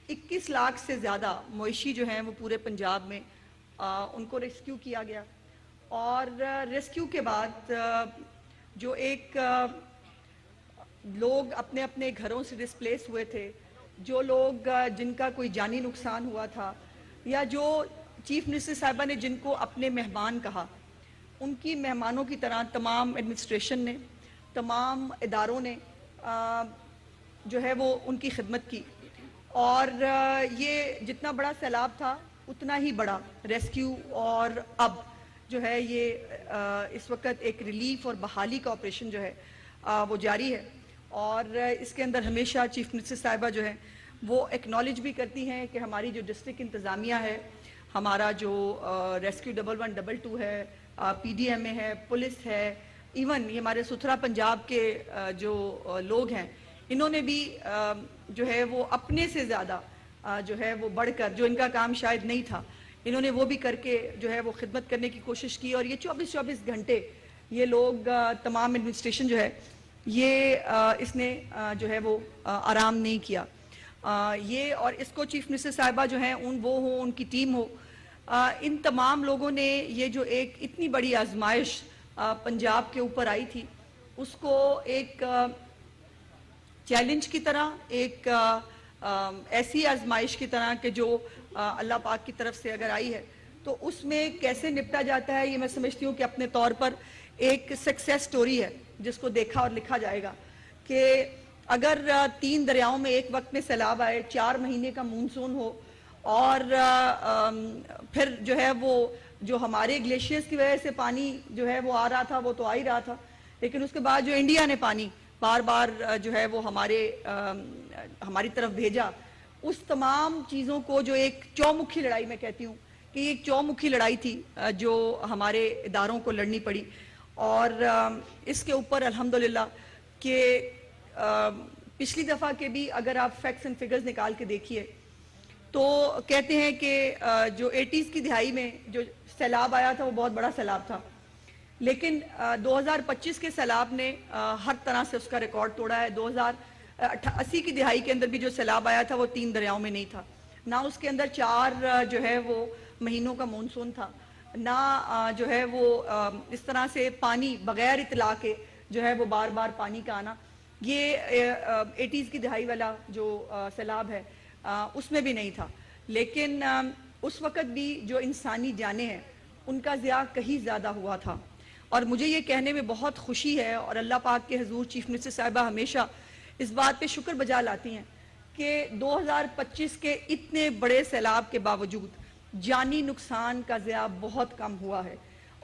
21 لاکھ سے زیادہ مویشی جو ہیں وہ پورے پنجاب میں ان کو ریسکیو کیا گیا، اور ریسکیو کے بعد جو ایک لوگ اپنے اپنے گھروں سے ڈسپلیس ہوئے تھے، جو لوگ جن کا کوئی جانی نقصان ہوا تھا، یا جو چیف منسٹر صاحبہ نے جن کو اپنے مہمان کہا، ان کی مہمانوں کی طرح تمام ایڈمنسٹریشن نے، تمام اداروں نے جو ہے وہ ان کی خدمت کی، اور یہ جتنا بڑا سیلاب تھا اتنا ہی بڑا ریسکیو اور اب جو ہے یہ اس وقت ایک ریلیف اور بحالی کا آپریشن جو ہے وہ جاری ہے، اور اس کے اندر ہمیشہ چیف منسٹر صاحبہ جو ہے وہ ایکنالج بھی کرتی ہیں کہ ہماری جو ڈسٹرکٹ انتظامیہ ہے، ہمارا جو ریسکیو 1112 ہے، پی ڈی ایم اے ہے، پولیس ہے، ایون یہ ہمارے ستھرا پنجاب کے جو لوگ ہیں، انہوں نے بھی جو ہے وہ اپنے سے زیادہ جو ہے وہ بڑھ کر، جو ان کا کام شاید نہیں تھا، انہوں نے وہ بھی کر کے جو ہے وہ خدمت کرنے کی کوشش کی، اور یہ 24 گھنٹے یہ لوگ تمام ایڈمنسٹریشن جو ہے یہ اس نے جو ہے وہ آرام نہیں کیا، یہ اور اس کو چیف منسٹر صاحبہ جو ہیں وہ ہوں، ان کی ٹیم ہو، ان تمام لوگوں نے یہ جو ایک اتنی بڑی آزمائش پنجاب کے اوپر آئی تھی، اس کو ایک چیلنج کی طرح، ایک ایسی آزمائش کی طرح کہ جو اللہ پاک کی طرف سے اگر آئی ہے تو اس میں کیسے نپٹا جاتا ہے، یہ میں سمجھتی ہوں کہ اپنے طور پر ایک سکسیس سٹوری ہے جس کو دیکھا اور لکھا جائے گا، کہ اگر 3 دریاؤں میں ایک وقت میں سیلاب آئے، 4 مہینے کا مونسون ہو، اور پھر جو ہے وہ جو ہمارے گلیشیئرز کی وجہ سے پانی جو ہے وہ آ رہا تھا، وہ تو آ ہی رہا تھا، لیکن اس کے بعد جو انڈیا نے پانی بار بار جو ہے وہ ہماری طرف بھیجا، اس تمام چیزوں کو جو ایک چومکھی لڑائی میں کہتی ہوں کہ یہ ایک چومکھی لڑائی تھی جو ہمارے اداروں کو لڑنی پڑی، اور اس کے اوپر الحمدللہ کہ پچھلی دفعہ کے بھی اگر آپ فیکٹس اینڈ فگرز نکال کے دیکھیے تو کہتے ہیں کہ جو 80s کی دہائی میں جو سیلاب آیا تھا وہ بہت بڑا سیلاب تھا، لیکن 2025 کے سیلاب نے ہر طرح سے اس کا ریکارڈ توڑا ہے۔ 2080 کی دہائی کے اندر بھی جو سیلاب آیا تھا وہ 3 دریاؤں میں نہیں تھا، نہ اس کے اندر 4 جو ہے وہ مہینوں کا مونسون تھا، نہ جو ہے وہ اس طرح سے پانی بغیر اطلاع کے جو ہے وہ بار بار پانی کا آنا، یہ 80s کی دہائی والا جو سیلاب ہے اس میں بھی نہیں تھا، لیکن اس وقت بھی جو انسانی جانیں ہیں ان کا ضیاع کہیں زیادہ ہوا تھا، اور مجھے یہ کہنے میں بہت خوشی ہے، اور اللہ پاک کے حضور چیف منسٹر صاحبہ ہمیشہ اس بات پہ شکر بجا لاتی ہیں کہ 2025 کے اتنے بڑے سیلاب کے باوجود جانی نقصان کا ضیاع بہت کم ہوا ہے،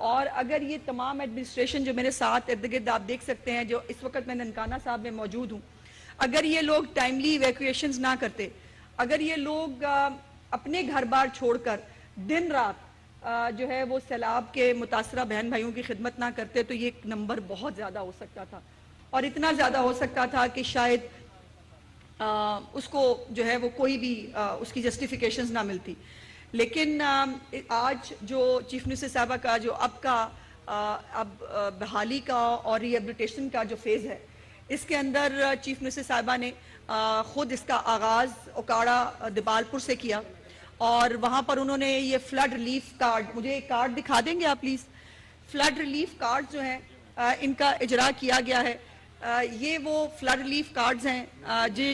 اور اگر یہ تمام ایڈمنسٹریشن جو میرے ساتھ ارد گرد آپ دیکھ سکتے ہیں، جو اس وقت میں ننکانہ صاحب میں موجود ہوں، اگر یہ لوگ ٹائملی ایویکویشنز نہ کرتے، اگر یہ لوگ اپنے گھر بار چھوڑ کر دن رات جو ہے وہ سیلاب کے متاثرہ بہن بھائیوں کی خدمت نہ کرتے تو یہ نمبر بہت زیادہ ہو سکتا تھا، اور اتنا زیادہ ہو سکتا تھا کہ شاید اس کو جو ہے وہ کوئی بھی اس کی جسٹیفیکیشنز نہ ملتی، لیکن آج جو چیف منسٹر صاحبہ کا جو اب بحالی کا اور ریہیبلیٹیشن کا جو فیز ہے، اس کے اندر چیف منسٹر صاحبہ نے خود اس کا آغاز اوکاڑا دیبالپور سے کیا، اور وہاں پر انہوں نے یہ فلڈ ریلیف کارڈ، مجھے ایک کارڈ دکھا دیں گے آپ پلیز، فلڈ ریلیف کارڈ جو ہیں ان کا اجرا کیا گیا ہے، یہ وہ فلڈ ریلیف کارڈز ہیں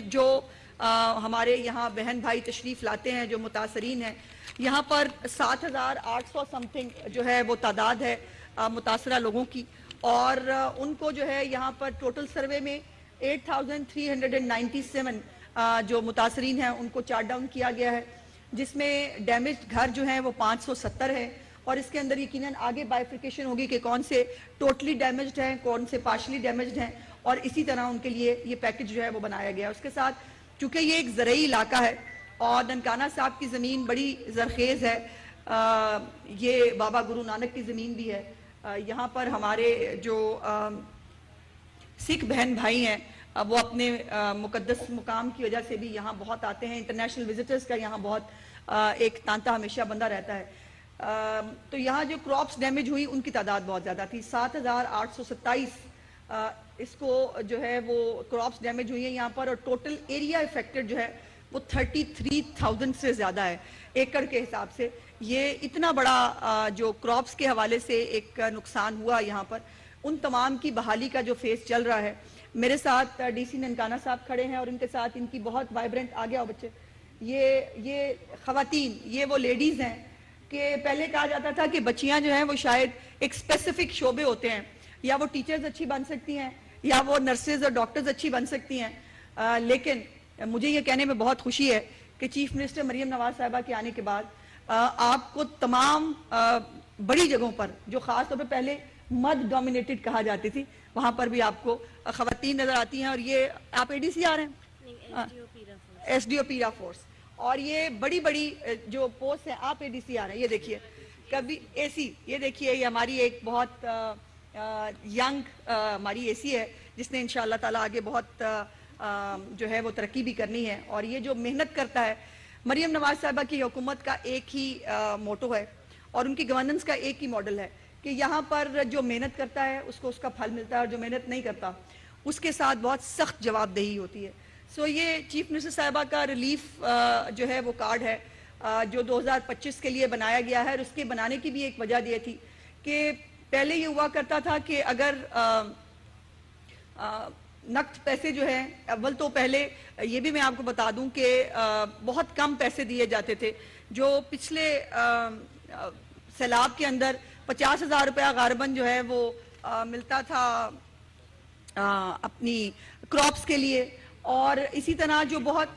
جو ہمارے یہاں بہن بھائی تشریف لاتے ہیں جو متاثرین ہیں، یہاں پر 7800 سم تھنگ جو ہے وہ تعداد ہے متاثرہ لوگوں کی، اور ان کو جو ہے یہاں پر ٹوٹل سروے میں 8397 جو متاثرین ہیں ان کو چارٹ ڈاؤن کیا گیا ہے، جس میں ڈیمیجڈ گھر جو ہیں وہ 570 ہیں، اور اس کے اندر یقیناً آگے بائیفرکیشن ہوگی کہ کون سے ٹوٹلی ڈیمیجڈ ہیں، کون سے پارشلی ڈیمیجڈ ہیں، اور اسی طرح ان کے لیے یہ پیکج جو ہے وہ بنایا گیا ہے۔ اس کے ساتھ چونکہ یہ ایک زرعی علاقہ ہے اور ننکانہ صاحب کی زمین بڑی زرخیز ہے، یہ بابا گرو نانک کی زمین بھی ہے، یہاں پر ہمارے جو سکھ بہن بھائی ہیں وہ اپنے مقدس مقام کی وجہ سے بھی یہاں بہت آتے ہیں، انٹرنیشنل وزٹرز کا یہاں بہت ایک تانتا ہمیشہ بندہ رہتا ہے، تو یہاں جو کراپس ڈیمیج ہوئی ان کی تعداد بہت زیادہ تھی، 7827 اس کو جو ہے وہ کراپس ڈیمیج ہوئی ہیں یہاں پر, اور ٹوٹل ایریا افیکٹڈ جو ہے وہ 33,000 سے زیادہ ہے ایکڑ کے حساب سے. یہ اتنا بڑا جو کراپس کے حوالے سے ایک نقصان ہوا یہاں پر, ان تمام کی بحالی کا جو فیس چل رہا ہے. میرے ساتھ ڈی سی ننکانہ صاحب کھڑے ہیں اور ان کے ساتھ ان کی بہت وائبرنٹ, آگے آؤ بچے, یہ خواتین, یہ وہ لیڈیز ہیں کہ پہلے کہا جاتا تھا کہ بچیاں جو ہیں وہ شاید ایک اسپیسیفک شعبے ہوتے ہیں, یا وہ ٹیچرز اچھی بن سکتی ہیں یا وہ نرسز اور ڈاکٹرز اچھی بن سکتی ہیں, لیکن مجھے یہ کہنے میں بہت خوشی ہے کہ چیف منسٹر مریم نواز صاحبہ کے آنے کے بعد آپ کو تمام بڑی جگہوں پر, جو خاص طور پہ پہلے مد ڈومینیٹڈ کہا جاتی تھی, وہاں پر بھی آپ کو خواتین نظر آتی ہیں. اور یہ آپ اے ڈی سی آ رہے ہیں, ایس ڈی او پیرا فورس, اور یہ بڑی بڑی جو پوسٹ ہیں, آپ اے ڈی سی آ رہے ہیں. یہ دیکھیے کبھی اے سی, یہ دیکھیے یہ ہماری ایک بہت ینگ ہماری اے سی ہے جس نے انشاءاللہ تعالیٰ آگے بہت جو ہے وہ ترقی بھی کرنی ہے. اور یہ جو محنت کرتا ہے, مریم نواز صاحبہ کی حکومت کا ایک ہی موٹو ہے اور ان کی گورننس کا ایک ہی ماڈل ہے کہ یہاں پر جو محنت کرتا ہے اس کو اس کا پھل ملتا ہے, اور جو محنت نہیں کرتا اس کے ساتھ بہت سخت جواب دہی ہوتی ہے. سو یہ چیف منسٹر صاحبہ کا ریلیف جو ہے وہ کارڈ ہے جو 2025 کے لیے بنایا گیا ہے, اور اس کے بنانے کی بھی ایک وجہ یہ تھی کہ پہلے یہ ہوا کرتا تھا کہ اگر نقد پیسے جو ہیں, اول تو پہلے یہ بھی میں آپ کو بتا دوں کہ بہت کم پیسے دیے جاتے تھے, جو پچھلے سیلاب کے اندر 50,000 روپیہ غالباً جو ہے وہ ملتا تھا اپنی کراپس کے لیے, اور اسی طرح جو بہت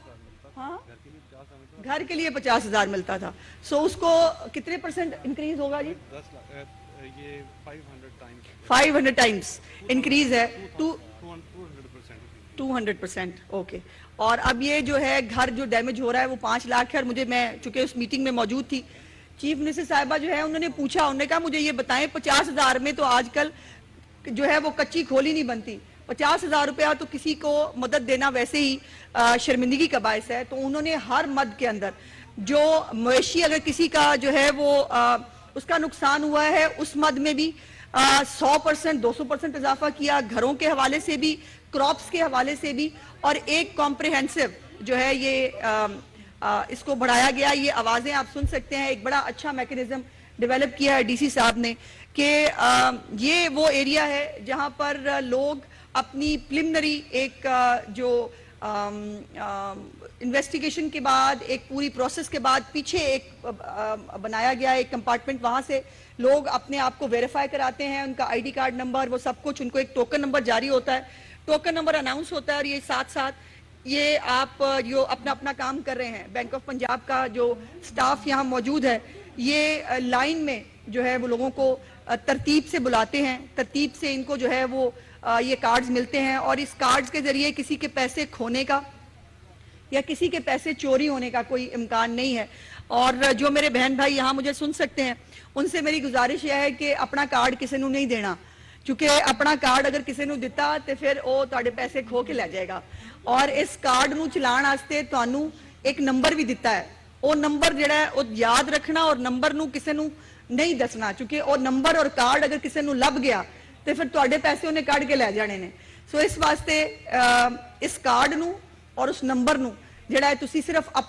گھر کے لیے 50,000 ملتا تھا. سو اس کو کتنے پرسنٹ انکریز ہوگا جی؟ 500 ٹائمز انکریز ہے, 200%. اوکے. اور اب یہ جو ہے گھر جو ڈیمیج ہو رہا ہے وہ 5 لاکھ ہے. اور مجھے, میں چونکہ اس میٹنگ میں موجود تھی, چیف منسٹر صاحبہ جو ہے انہوں نے پوچھا, انہوں نے کہا مجھے یہ بتائیں 50,000 میں تو آج کل جو ہے وہ کچی کھولی نہیں بنتی, 50,000 روپیہ تو کسی کو مدد دینا ویسے ہی شرمندگی کا باعث ہے. تو انہوں نے ہر مد کے اندر جو مویشی اگر کسی کا جو ہے وہ اس کا نقصان ہوا ہے, اس مد میں بھی 100%, 200% اضافہ کیا, گھروں کے حوالے سے بھی, کراپس کے حوالے سے بھی, اور ایک کمپریہنسو جو ہے یہ اس کو بڑھایا گیا. یہ آوازیں آپ سن سکتے ہیں, ایک بڑا اچھا میکنزم ڈیولپ کیا ہے ڈی سی صاحب نے کہ یہ وہ ایریا ہے جہاں پر لوگ اپنی پریلیمنری ایک جو انویسٹیگیشن کے بعد, ایک پوری پروسیس کے بعد پیچھے ایک بنایا گیا ایک کمپارٹمنٹ, وہاں سے لوگ اپنے آپ کو ویریفائی کراتے ہیں, ان کا آئی ڈی کارڈ نمبر وہ سب کچھ, ان کو ایک ٹوکن نمبر جاری ہوتا ہے, ٹوکن نمبر اناؤنس ہوتا ہے, اور یہ ساتھ ساتھ یہ آپ جو اپنا کام کر رہے ہیں, بینک آف پنجاب کا جو سٹاف یہاں موجود ہے, یہ لائن میں جو ہے وہ لوگوں کو ترتیب سے بلاتے ہیں, ترتیب سے ان کو جو ہے وہ یہ کارڈز ملتے ہیں, اور اس کارڈز کے ذریعے کسی کے پیسے کھونے کا یا کسی کے پیسے چوری ہونے کا کوئی امکان نہیں ہے. اور جو میرے بہن بھائی یہاں مجھے سن سکتے ہیں, ان سے میری گزارش یہ ہے کہ اپنا کارڈ کسی نو نہیں دینا, چونکہ اپنا کارڈ اگر کسی نو دیتا تو پھر وہ تواڈے پیسے کھو کے لے جائے گا. اور اس کارڈ نو چلان واسطے تانوں ایک نمبر بھی دیتا ہے, وہ نمبر جڑا ہے وہ یاد رکھنا, اور نمبر نو کسی نو نہیں دسنا, چونکہ وہ نمبر اور کارڈ اگر کسی نو لب گیا تو پھر تواڈے پیسے انہیں کاٹ کے لے جانے نے. سو اس واسطے اس کارڈ نو اور اس نمبر نو جڑا ہے تسی صرف اپنے